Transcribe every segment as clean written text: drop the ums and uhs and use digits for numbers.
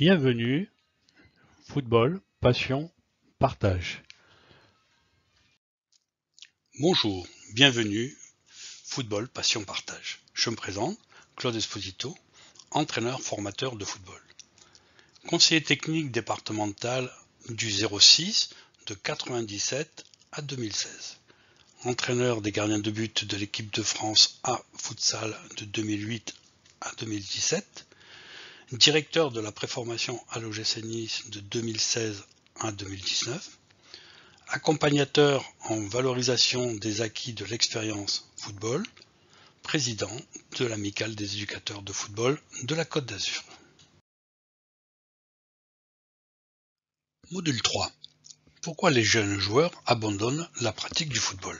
Bienvenue, football, passion, partage. Bonjour, bienvenue, football, passion, partage. Je me présente, Claude Esposito, entraîneur formateur de football. Conseiller technique départemental du 06 de 97 à 2016. Entraîneur des gardiens de but de l'équipe de France A futsal de 2008 à 2017. Directeur de la préformation à l'OGC Nice de 2016 à 2019. Accompagnateur en valorisation des acquis de l'expérience football, président de l'Amicale des éducateurs de football de la Côte d'Azur. Module 3. Pourquoi les jeunes joueurs abandonnent la pratique du football?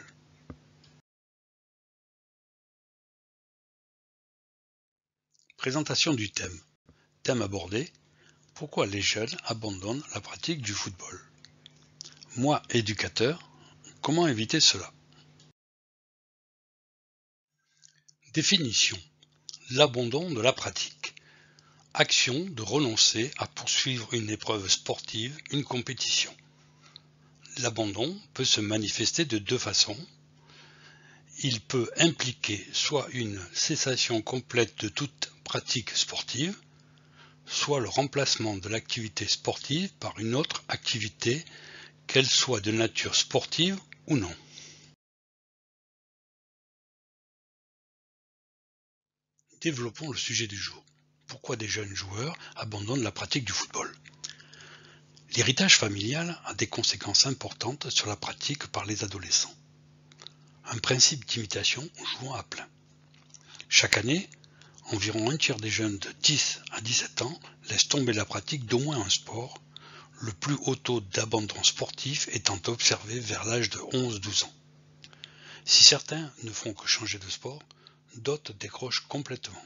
Présentation du thème. Thème abordé. Pourquoi les jeunes abandonnent la pratique du football? Moi, éducateur, comment éviter cela? Définition. L'abandon de la pratique. Action de renoncer à poursuivre une épreuve sportive, une compétition. L'abandon peut se manifester de deux façons. Il peut impliquer soit une cessation complète de toute pratique sportive, soit le remplacement de l'activité sportive par une autre activité, qu'elle soit de nature sportive ou non. Développons le sujet du jour. Pourquoi des jeunes joueurs abandonnent la pratique du football? L'héritage familial a des conséquences importantes sur la pratique par les adolescents. Un principe d'imitation jouant à plein. Chaque année, environ un tiers des jeunes de 10 à 17 ans laissent tomber la pratique d'au moins un sport, le plus haut taux d'abandon sportif étant observé vers l'âge de 11-12 ans. Si certains ne font que changer de sport, d'autres décrochent complètement.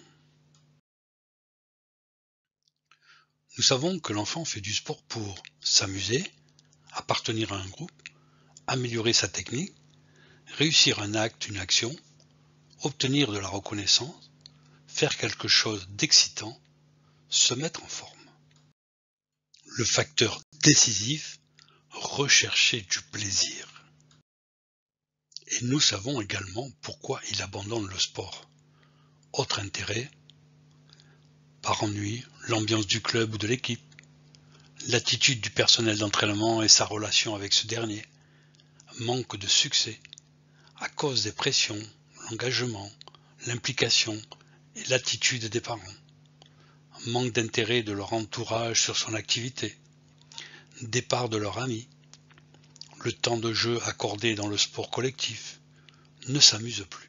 Nous savons que l'enfant fait du sport pour s'amuser, appartenir à un groupe, améliorer sa technique, réussir un acte, une action, obtenir de la reconnaissance, faire quelque chose d'excitant, se mettre en forme. Le facteur décisif, rechercher du plaisir. Et nous savons également pourquoi il abandonne le sport. Autre intérêt, par ennui, l'ambiance du club ou de l'équipe, l'attitude du personnel d'entraînement et sa relation avec ce dernier, manque de succès, à cause des pressions, l'engagement, l'implication et l'attitude des parents, manque d'intérêt de leur entourage sur son activité, départ de leurs amis, le temps de jeu accordé dans le sport collectif, ne s'amuse plus.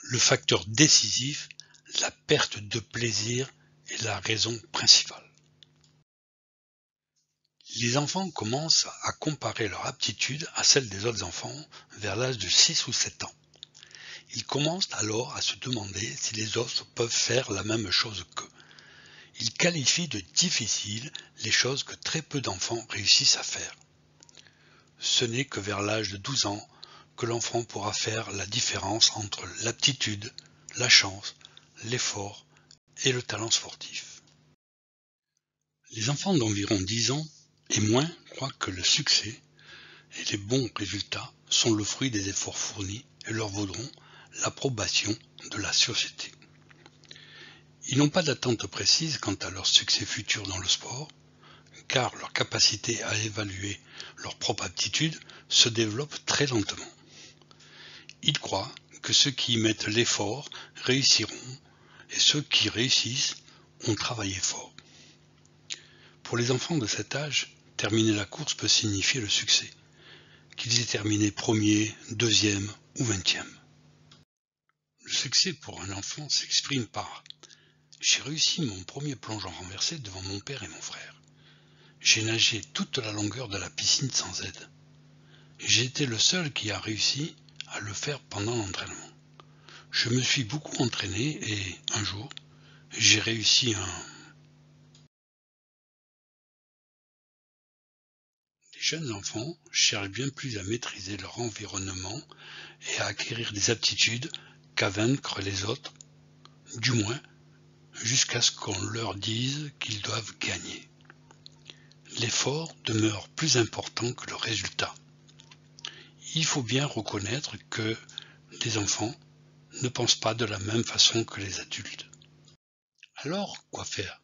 Le facteur décisif, la perte de plaisir est la raison principale. Les enfants commencent à comparer leur aptitude à celle des autres enfants vers l'âge de 6 ou 7 ans. Ils commencent alors à se demander si les autres peuvent faire la même chose qu'eux. Ils qualifient de difficiles les choses que très peu d'enfants réussissent à faire. Ce n'est que vers l'âge de 12 ans que l'enfant pourra faire la différence entre l'aptitude, la chance, l'effort et le talent sportif. Les enfants d'environ 10 ans et moins croient que le succès et les bons résultats sont le fruit des efforts fournis et leur vaudront l'approbation de la société. Ils n'ont pas d'attente précise quant à leur succès futur dans le sport, car leur capacité à évaluer leur propre aptitude se développe très lentement. Ils croient que ceux qui y mettent l'effort réussiront et ceux qui réussissent ont travaillé fort. Pour les enfants de cet âge, terminer la course peut signifier le succès, qu'ils aient terminé premier, deuxième ou 20e. Le succès pour un enfant s'exprime par « J'ai réussi mon premier plongeon renversé devant mon père et mon frère. J'ai nagé toute la longueur de la piscine sans aide. J'ai été le seul qui a réussi à le faire pendant l'entraînement. Je me suis beaucoup entraîné et, un jour, j'ai réussi un... » Les jeunes enfants cherchent bien plus à maîtriser leur environnement et à acquérir des aptitudes qu'à vaincre les autres, du moins jusqu'à ce qu'on leur dise qu'ils doivent gagner. L'effort demeure plus important que le résultat. Il faut bien reconnaître que les enfants ne pensent pas de la même façon que les adultes. Alors, quoi faire?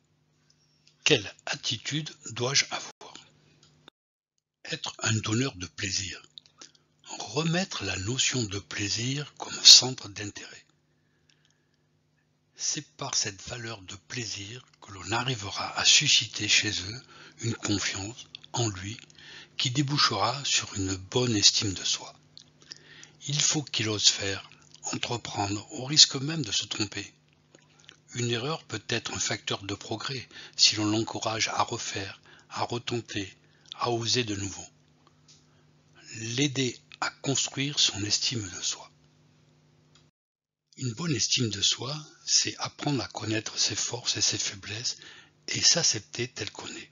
Quelle attitude dois-je avoir? Être un donneur de plaisir. Remettre la notion de plaisir comme centre d'intérêt. C'est par cette valeur de plaisir que l'on arrivera à susciter chez eux une confiance en lui qui débouchera sur une bonne estime de soi. Il faut qu'il ose faire, entreprendre, au risque même de se tromper. Une erreur peut être un facteur de progrès si l'on l'encourage à refaire, à retenter, à oser de nouveau. L'aider à construire son estime de soi. Une bonne estime de soi, c'est apprendre à connaître ses forces et ses faiblesses et s'accepter tel qu'on est.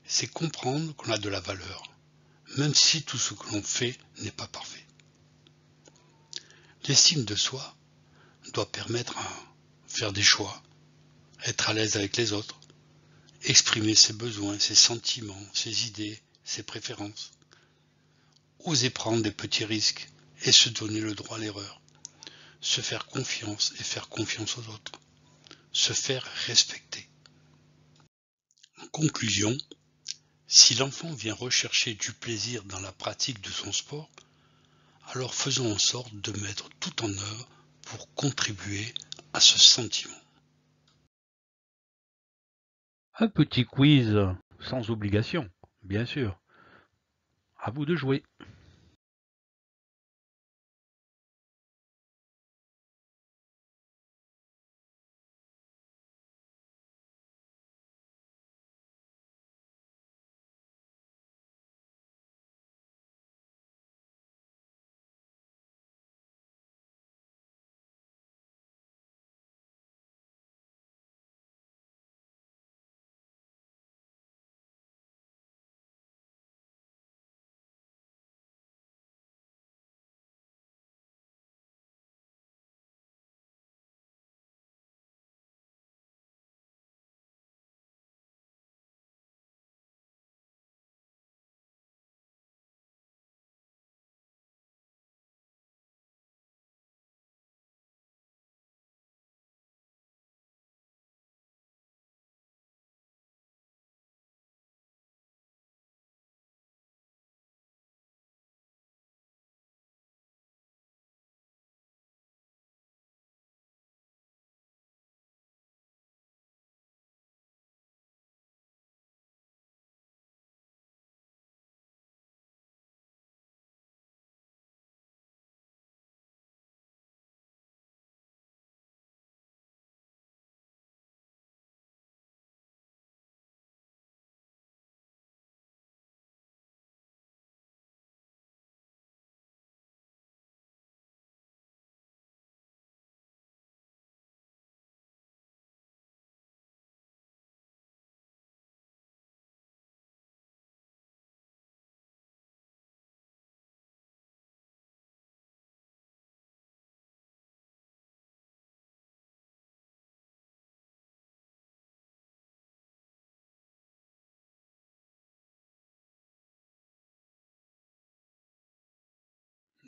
C'est comprendre qu'on a de la valeur, même si tout ce que l'on fait n'est pas parfait. L'estime de soi doit permettre à faire des choix, être à l'aise avec les autres, exprimer ses besoins, ses sentiments, ses idées, ses préférences, oser prendre des petits risques et se donner le droit à l'erreur, se faire confiance et faire confiance aux autres, se faire respecter. En conclusion, si l'enfant vient rechercher du plaisir dans la pratique de son sport, alors faisons en sorte de mettre tout en œuvre pour contribuer à ce sentiment. Un petit quiz sans obligation, bien sûr. À vous de jouer.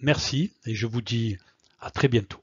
Merci et je vous dis à très bientôt.